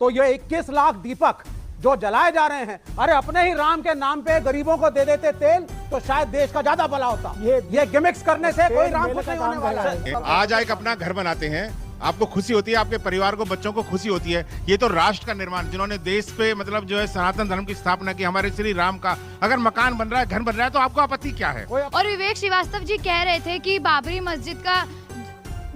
तो ये 21 लाख दीपक जो जलाए जा रहे हैं, अरे अपने ही राम के नाम पे गरीबों को दे देते तेल तो शायद देश का ज्यादा भला होता। ये गिमिक्स करने से कोई राम खुश नहीं होने वाला है। आज एक अपना घर बनाते हैं, आपको खुशी होती है, आपके परिवार को, बच्चों को खुशी होती है। ये तो राष्ट्र का निर्माण, जिन्होंने देश पे मतलब जो है सनातन धर्म की स्थापना की, हमारे श्री राम का अगर मकान बन रहा है, घर बन रहा है, तो आपको आपत्ति क्या है? और विवेक श्रीवास्तव जी कह रहे थे कि बाबरी मस्जिद का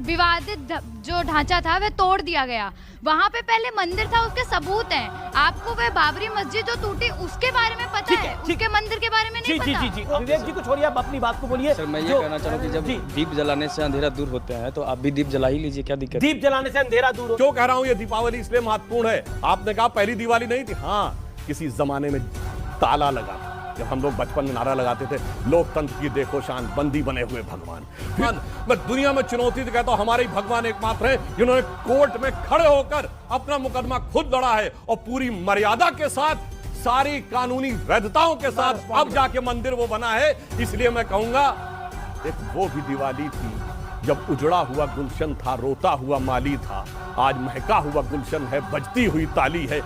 विवादित जो ढांचा था वह तोड़ दिया गया। वहाँ पे पहले मंदिर था, उसके सबूत हैं। आपको वह बाबरी मस्जिद जो टूटी उसके बारे में पता है, उसके मंदिर के बारे में नहीं पता। जी विवेक जी को छोड़िए, आप अपनी बात को बोलिए। सर मैं ये कहना चाह रहा हूँ कि जब दीप जलाने से अंधेरा दूर होता है तो आप भी दीप जला ही लीजिए, क्या दिक्कत? दीप जलाने से अंधेरा दूर हो। क्यों कह रहा हूँ ये दीपावली इसलिए महत्वपूर्ण है? आपने कहा पहली दिवाली नहीं थी, हाँ किसी जमाने में ताला लगा था, जब हम लोग बचपन में नारा लगाते थे लोकतंत्र की देखो शान, बंदी बने हुए भगवान। मैं दुनिया में चुनौती तो कहता हूं, हमारे ही भगवान एकमात्र हैं जिन्होंने कोर्ट में खड़े होकर अपना मुकदमा खुद लड़ा है और पूरी मर्यादा के साथ, सारी कानूनी वैधताओं के साथ अब जाके मंदिर वो बना है। इसलिए मैं कहूंगा एक वो भी दिवाली थी जब उजड़ा हुआ गुलशन था, रोता हुआ माली था, आज महका हुआ गुलशन है, बजती हुई ताली है।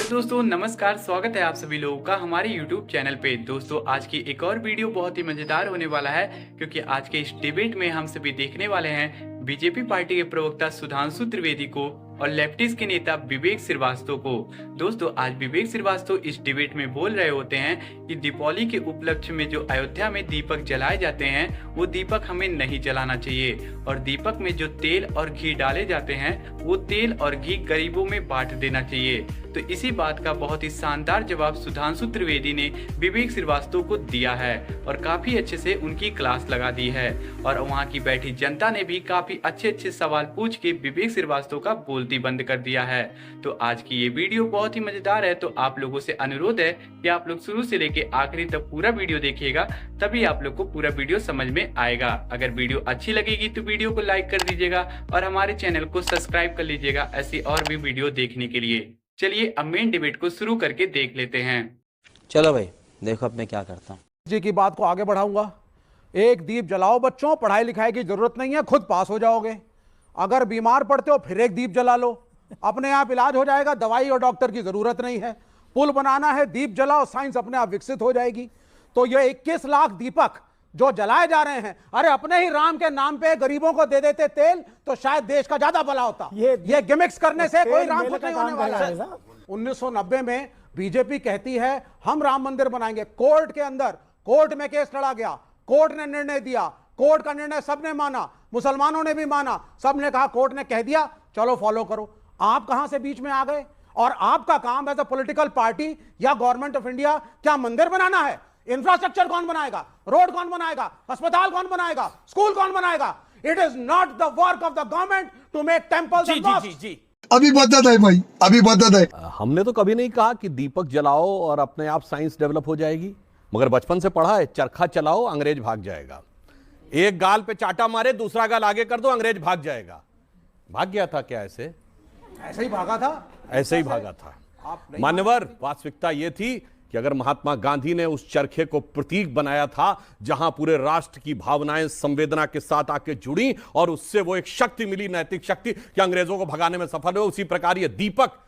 दोस्तों नमस्कार, स्वागत है आप सभी लोगों का हमारे YouTube चैनल पे। दोस्तों आज की एक और वीडियो बहुत ही मजेदार होने वाला है, क्योंकि आज के इस डिबेट में हम सभी देखने वाले हैं बीजेपी पार्टी के प्रवक्ता सुधांशु त्रिवेदी को और लेफ्टिस्ट के नेता विवेक श्रीवास्तव को। दोस्तों आज विवेक श्रीवास्तव इस डिबेट में बोल रहे होते हैं कि दीपावली के उपलक्ष्य में जो अयोध्या में दीपक जलाए जाते हैं वो दीपक हमें नहीं जलाना चाहिए, और दीपक में जो तेल और घी डाले जाते हैं वो तेल और घी गरीबों में बांट देना चाहिए। तो इसी बात का बहुत ही शानदार जवाब सुधांशु त्रिवेदी ने विवेक श्रीवास्तव को दिया है और काफी अच्छे से उनकी क्लास लगा दी है, और वहां की बैठी जनता ने भी काफी अच्छे सवाल पूछ के विवेक श्रीवास्तव का बोलती बंद कर दिया है। तो आज की ये वीडियो बहुत ही मजेदार है, तो आप लोगों से अनुरोध है कि आप लोग शुरू से लेके आखिरी तक पूरा वीडियो देखिएगा, तभी आप लोग को पूरा वीडियो समझ में आएगा। अगर वीडियो अच्छी लगेगी तो वीडियो को लाइक कर दीजिएगा और हमारे चैनल को सब्सक्राइब कर लीजिएगा ऐसी और भी वीडियो देखने के लिए। चलिए अब मेन डिबेट को शुरू करके देख लेते हैं। चलो भाई देखो अब मैं क्या करता हूँ। जी की बात को आगे बढ़ाऊंगा। एक दीप जलाओ बच्चों, पढ़ाई लिखाई की जरूरत नहीं है, खुद पास हो जाओगे। अगर बीमार पड़ते हो फिर एक दीप जला लो, अपने आप इलाज हो जाएगा, दवाई और डॉक्टर की जरूरत नहीं है। पुल बनाना है, दीप जलाओ, साइंस अपने आप विकसित हो जाएगी। तो ये 21 लाख दीपक जो जलाए जा रहे हैं, अरे अपने ही राम के नाम पे गरीबों को दे देते तेल तो शायद देश का ज्यादा भला होता। ये गिमिक्स करने से कोई राम खुश नहीं होने वाला है। 1990 में बीजेपी कहती है हम राम मंदिर बनाएंगे, कोर्ट के अंदर, कोर्ट में केस लड़ा गया, कोर्ट ने निर्णय दिया, कोर्ट का निर्णय सबने माना, मुसलमानों ने भी माना, सबने कहा, कोर्ट ने कह दिया चलो फॉलो करो। आप कहां से बीच में आ गए? और आपका काम एज अ पॉलिटिकल पार्टी या गवर्नमेंट ऑफ इंडिया क्या मंदिर बनाना है? इंफ्रास्ट्रक्चर कौन बनाएगा? रोड कौन बनाएगा? अस्पताल कौन बनाएगा? स्कूल कौन बनाएगा? It is not the work of the government to make temples and mosques. अभी बदत है भाई, अभी बदत है। हमने तो कभी नहीं कहा कि दीपक जलाओ और अपने आप साइंस डेवलप हो जाएगी, मगर बचपन से पढ़ा है चरखा चलाओ अंग्रेज भाग जाएगा। एक गाल पे चाटा मारे, दूसरा गाल आगे कर दो, अंग्रेज भाग जाएगा। भाग गया था क्या? ऐसे ही भागा था, ऐसे ही भागा था। मान्यवर, वास्तविकता यह थी कि अगर महात्मा गांधी ने उस चरखे को प्रतीक बनाया था जहां पूरे राष्ट्र की भावनाएं संवेदना के साथ आके जुड़ी और उससे वो एक शक्ति मिली, नैतिक शक्ति, कि अंग्रेजों को भगाने में सफल हुए, उसी प्रकार ये दीपक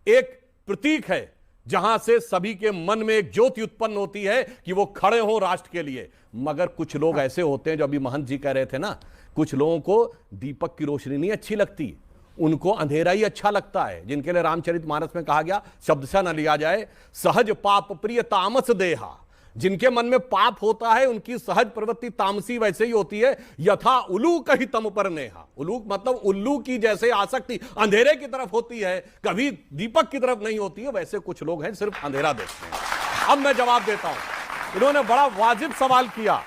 एक प्रतीक है जहां से सभी के मन में एक ज्योति उत्पन्न होती है कि वो खड़े हो राष्ट्र के लिए। मगर कुछ लोग ऐसे होते हैं, जो अभी महंत जी कह रहे थे ना, कुछ लोगों को दीपक की रोशनी नहीं अच्छी लगती, उनको अंधेरा ही अच्छा लगता है, जिनके लिए रामचरितमानस में कहा गया, शब्द से न लिया जाए, सहज पाप प्रिय तामस देहा। जिनके मन में पाप होता है उनकी सहज प्रवृत्ति तामसी वैसे ही होती है। यथा उल्लू कही तम पर नेहा, उल्लू मतलब उल्लू की जैसे आसक्ति अंधेरे की तरफ होती है, कभी दीपक की तरफ नहीं होती है, वैसे कुछ लोग हैं सिर्फ अंधेरा देखते हैं। अब मैं जवाब देता हूं। इन्होंने बड़ा वाजिब सवाल किया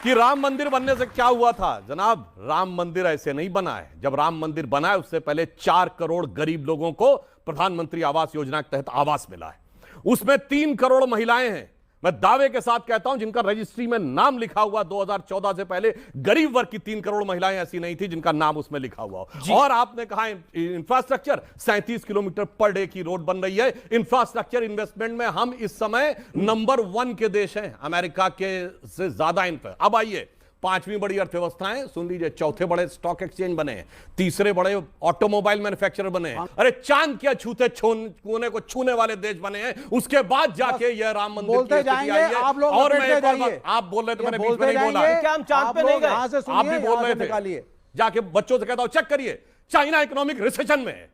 कि राम मंदिर बनने से क्या हुआ था। जनाब, राम मंदिर ऐसे नहीं बना है। जब राम मंदिर बना है उससे पहले 4 करोड़ गरीब लोगों को प्रधानमंत्री आवास योजना के तहत आवास मिला है। उसमें 3 करोड़ महिलाएं हैं। मैं दावे के साथ कहता हूं जिनका रजिस्ट्री में नाम लिखा हुआ 2014 से पहले गरीब वर्ग की 3 करोड़ महिलाएं ऐसी नहीं थी जिनका नाम उसमें लिखा हुआ हो। और आपने कहा इंफ्रास्ट्रक्चर, 37 किलोमीटर पर डे की रोड बन रही है। इंफ्रास्ट्रक्चर इन्वेस्टमेंट में हम इस समय नंबर 1 के देश हैं, अमेरिका के से ज्यादा इन पर। अब आइए 5वीं बड़ी अर्थव्यवस्थाएं सुन लीजिए, चौथे बड़े स्टॉक एक्सचेंज बने हैं, तीसरे बड़े ऑटोमोबाइल मैन्युफैक्चरर बने हैं, अरे चांद क्या छूते कोने को छूने वाले देश बने हैं, उसके बाद जाके यह राम मंदिर बोलते जाएंगे आप लोग, और मैं एक और बात, आप बोल रहे थे, मैंने बीच में नहीं बोला, क्या हम चांद पे नहीं गए? आप भी बोल रहे थे, जाके बच्चों से कहता हूं चेक करिए, चाइना इकोनॉमिक रिसेशन में है,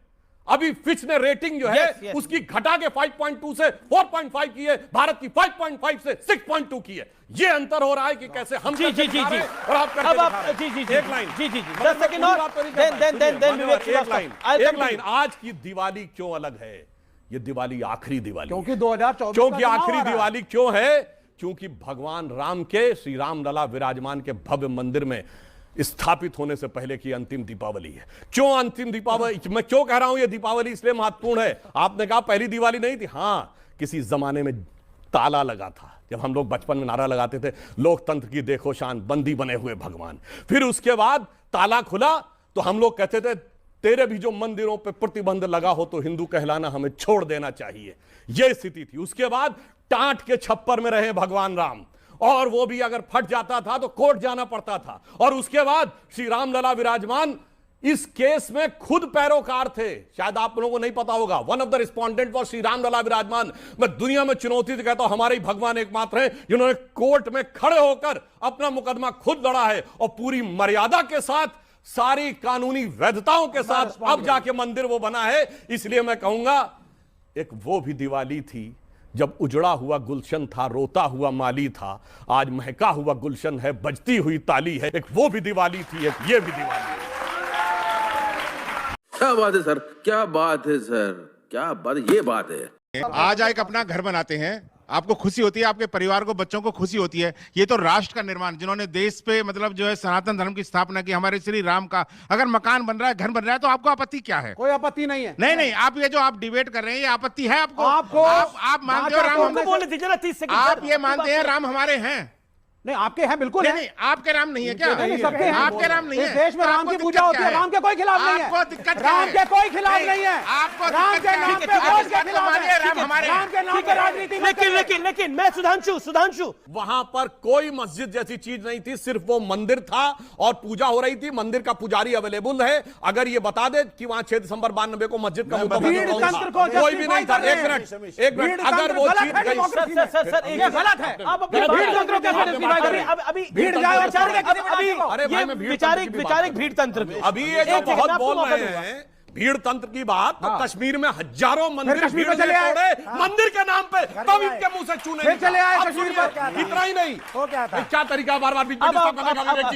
अभी फिच ने रेटिंग जो है उसकी घटा के 5.2 से 4.5 की है, भारत की 5.5 से 6.2 की है। ये अंतर हो रहा है कि कैसे हम जी जी जी जी और आप अब आप जी जी एक लाइन जी जी 10 सेकंड और एक लाइन, आज की दिवाली क्यों अलग है? ये दिवाली आखिरी दिवाली, क्योंकि 2024 क्योंकि आखिरी दिवाली क्यों है? क्योंकि भगवान राम के, श्री राम लला विराजमान के भव्य मंदिर में स्थापित होने से पहले की अंतिम दीपावली है। क्यों अंतिम दीपावली? मैं क्यों कह रहा हूं ये दीपावली इसलिए महत्वपूर्ण है? आपने कहा पहली दिवाली नहीं थी, हां किसी जमाने में ताला लगा था, जब हम लोग बचपन में नारा लगाते थे लोकतंत्र की देखो शान, बंदी बने हुए भगवान। फिर उसके बाद ताला खुला तो हम लोग कहते थे तेरे भी जो मंदिरों पे प्रतिबंध लगा हो तो हिंदू कहलाना हमें छोड़ देना चाहिए, यह स्थिति थी। उसके बाद टाट के छप्पर में रहे भगवान राम, और वो भी अगर फट जाता था तो कोर्ट जाना पड़ता था, और उसके बाद श्री राम लला विराजमान इस केस में खुद पैरोकार थे, शायद आप लोगों को नहीं पता होगा। One of the respondent was Shri Ram Lalla Virajman. मैं दुनिया में चुनौती से कहता हूं हमारे ही भगवान एकमात्र हैं जिन्होंने कोर्ट में खड़े होकर अपना मुकदमा खुद लड़ा है, और पूरी मर्यादा के साथ, सारी कानूनी वैधताओं के साथ अब जाके मंदिर वो बना है। इसलिए मैं कहूंगा एक वो भी दिवाली थी जब उजड़ा हुआ गुलशन था, रोता हुआ माली था, आज महका हुआ गुलशन है, बजती हुई ताली है। एक वो भी दिवाली थी, एक ये भी दिवाली है। क्या बात है सर, क्या बात है सर, क्या बात, ये बात है। आज एक अपना घर बनाते हैं, आपको खुशी होती है, आपके परिवार को, बच्चों को खुशी होती है। ये तो राष्ट्र का निर्माण, जिन्होंने देश पे मतलब जो है सनातन धर्म की स्थापना की, हमारे श्री राम का अगर मकान बन रहा है, घर बन रहा है, तो आपको आपत्ति क्या है? कोई आपत्ति नहीं है। नहीं, आप ये जो आप डिबेट कर रहे हैं, ये आपत्ति है आपको? आप मानते हो राम हमको बोलने दीजिए ना 30 सेकंड। आप ये मानते हैं राम हमारे हैं? नहीं, आपके हैं, बिल्कुल नहीं, आपके राम नहीं है क्या? नहीं, सबके हैं। आपके राम नहीं है। इस देश में राम की पूजा होती है, राम के कोई खिलाफ नहीं है। आपको दिक्कत राम के कोई खिलाफ नहीं है। आपको राम के नाम पे वोट के खिलाफ है। राम हमारे, राम के नाम पे राजनीति मत करिए। लेकिन मैं सुधांशु वहां पर कोई मस्जिद जैसी चीज नहीं थी, सिर्फ वो मंदिर था और पूजा हो रही थी। मंदिर का पुजारी अवेलेबल है। अगर ये बता दे कि वहां 6 दिसंबर 92 को मस्जिद का तंत्र को कोई भी नहीं था। एक मिनट, अगर वो चीज सर ये गलत है। आप अपने भीड़ तंत्र को कैसे जस्टिफाई कर रहे हैं? अभी भीड़ वैचारिक भीड़ तंत्र, अभी ये जो बहुत बोल रहे हैं भीड़ तंत्र की बात, तो कश्मीर में हजारों मंदिर कश्मीर में चले आए, मंदिर के नाम पे, तब इनके मुंह से चूने चले आए कश्मीर पर। इतना ही नहीं, क्या तरिका बार बार बीच में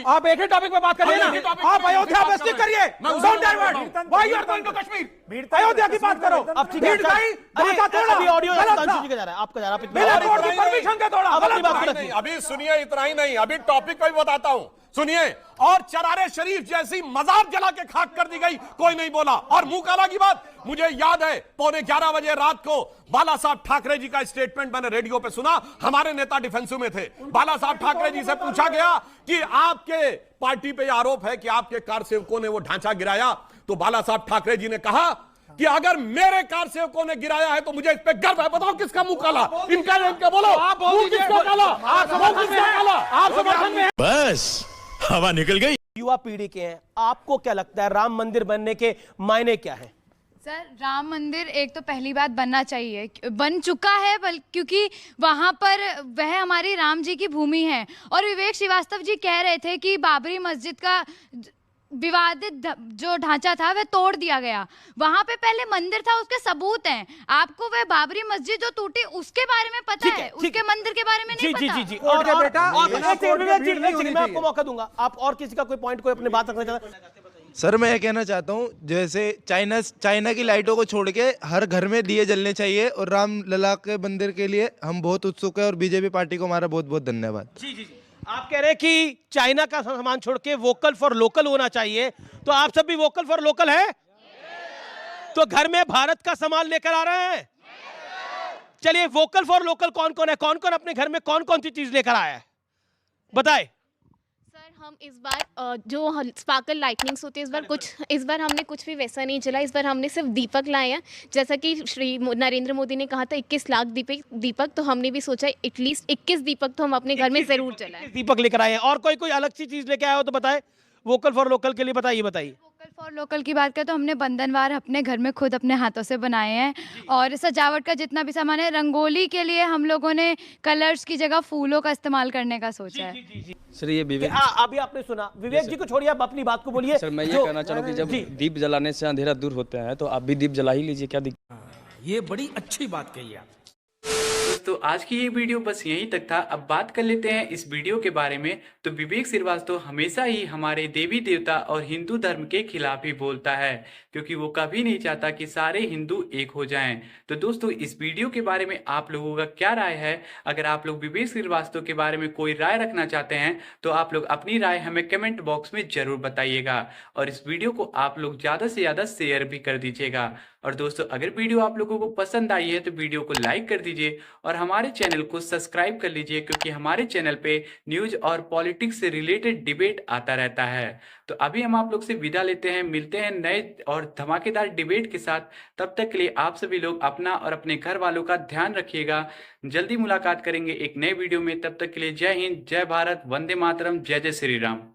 आप एक ही टॉपिक पे बात करिए ना। आप अयोध्या पे स्टिक करिए, don't divert. Why you are going to Kashmir? Ayodhya की बात करो। अब ठीक है, अभी ऑडियो सुधांशु जी का जा रहा है, आपका जा रहा है। बिना कोर्ट की परमिशन के तोड़ा। अपनी बात को रखिए। अभी सुनिए, इतना ही नहीं, अभी टॉपिक पे बताता हूं, सुनिए। और चरारे शरीफ जैसी मजार जला के खाक कर दी गई, कोई नहीं बोला। और मुंह काला की बात, मुझे याद है 11:15 बजे रात को बाला साहब ठाकरे जी का स्टेटमेंट मैंने रेडियो पे सुना। हमारे नेता डिफेंसिव में थे। बाला साहब ठाकरे जी से पूछा गया कि आपके पार्टी पे आरोप है कि आपके कार सेवकों ने वो ढांचा गिराया, तो बाला साहब ठाकरे जी ने कहा कि अगर मेरे कार सेवकों ने गिराया है तो मुझे इस पे गर्व है। बताओ किसका मुंह काला? इनका बोलो, मुंह किसका काला? आप समर्थन में। बस हवा निकल गई। युवा पीढ़ी के हैं, आपको क्या लगता है राम मंदिर बनने के मायने क्या है? सर, राम मंदिर एक तो पहली बात बनना चाहिए, बन चुका है, क्योंकि वहाँ पर वह हमारी राम जी की भूमि है। और विवेक श्रीवास्तव जी कह रहे थे कि बाबरी मस्जिद का विवादित जो ढांचा था वह तोड़ दिया गया। वहां पे पहले मंदिर था, उसके सबूत हैं। आपको वह बाबरी मस्जिद जो टूटी उसके बारे में पता है, उसके मंदिर के बारे में नहीं पता। जी मैं आपको मौका दूंगा, आप और किसी का कोई पॉइंट, कोई अपनी बात रखना चाहते हैं? सर मैं ये कहना चाहता हूँ, जैसे चाइना की लाइटों को छोड़ के हर घर में दिए जलने चाहिए, और राम लला के मंदिर के लिए हम बहुत उत्सुक है, और बीजेपी पार्टी को हमारा बहुत बहुत धन्यवाद। जी आप कह रहे हैं कि चाइना का सामान छोड़ के वोकल फॉर लोकल होना चाहिए, तो आप सब भी वोकल फॉर लोकल है? तो घर में भारत का सामान लेकर आ रहे हैं? चलिए, वोकल फॉर लोकल कौन कौन है? कौन कौन अपने घर में कौन कौन सी चीज लेकर आया है, बताए। सर, हम इस बार जो स्पार्कल लाइटनिंग्स होती है इस बार हमने कुछ भी वैसा नहीं जला। इस बार हमने सिर्फ दीपक लाए हैं। जैसा कि श्री नरेंद्र मोदी ने कहा था 21 लाख दीपक, तो हमने भी सोचा एटलीस्ट 21 दीपक तो हम अपने घर में जरूर जलाएं। दीपक लेकर आए हैं। और कोई अलग सी चीज लेके आया हो तो बताए। वोकल फॉर लोकल के लिए बताइए। वोकल फॉर लोकल की बात करें तो हमने बंधनवार अपने घर में खुद अपने हाथों से बनाए हैं, और सजावट का जितना भी सामान है, रंगोली के लिए हम लोगों ने कलर्स की जगह फूलों का इस्तेमाल करने का सोचा है। सर ये विवेक अभी आपने सुना, विवेक जी को छोड़िए, आप अपनी बात को बोलिए। सर मैं ये कहना चाह रहा हूँ कि जब दीप जलाने से अंधेरा दूर होता है तो आप भी दीप जला ही लीजिए, क्या दिक्कत। ये बड़ी अच्छी बात कही आप। दोस्तों आज की ये वीडियो बस यहीं तक था। अब बात कर लेते हैं इस वीडियो के बारे में। तो विवेक श्रीवास्तव हमेशा ही हमारे देवी देवता और हिंदू धर्म के खिलाफ ही बोलता है, क्योंकि वो कभी नहीं चाहता कि सारे हिंदू एक हो जाएं। तो दोस्तों इस वीडियो के बारे में आप लोगों का क्या राय है? अगर आप लोग विवेक श्रीवास्तव के बारे में कोई राय रखना चाहते हैं तो आप लोग अपनी राय हमें कमेंट बॉक्स में जरूर बताइएगा, और इस वीडियो को आप लोग ज़्यादा से ज़्यादा शेयर भी कर दीजिएगा। और दोस्तों अगर वीडियो आप लोगों को पसंद आई है तो वीडियो को लाइक कर दीजिए और हमारे चैनल को सब्सक्राइब कर लीजिए, क्योंकि हमारे चैनल पे न्यूज़ और पॉलिटिक्स से रिलेटेड डिबेट आता रहता है। तो अभी हम आप लोग से विदा लेते हैं, मिलते हैं नए और धमाकेदार डिबेट के साथ। तब तक के लिए आप सभी लोग अपना और अपने घर वालों का ध्यान रखिएगा। जल्दी मुलाकात करेंगे एक नए वीडियो में। तब तक के लिए जय हिंद, जय भारत, वंदे मातरम, जय जय श्री राम।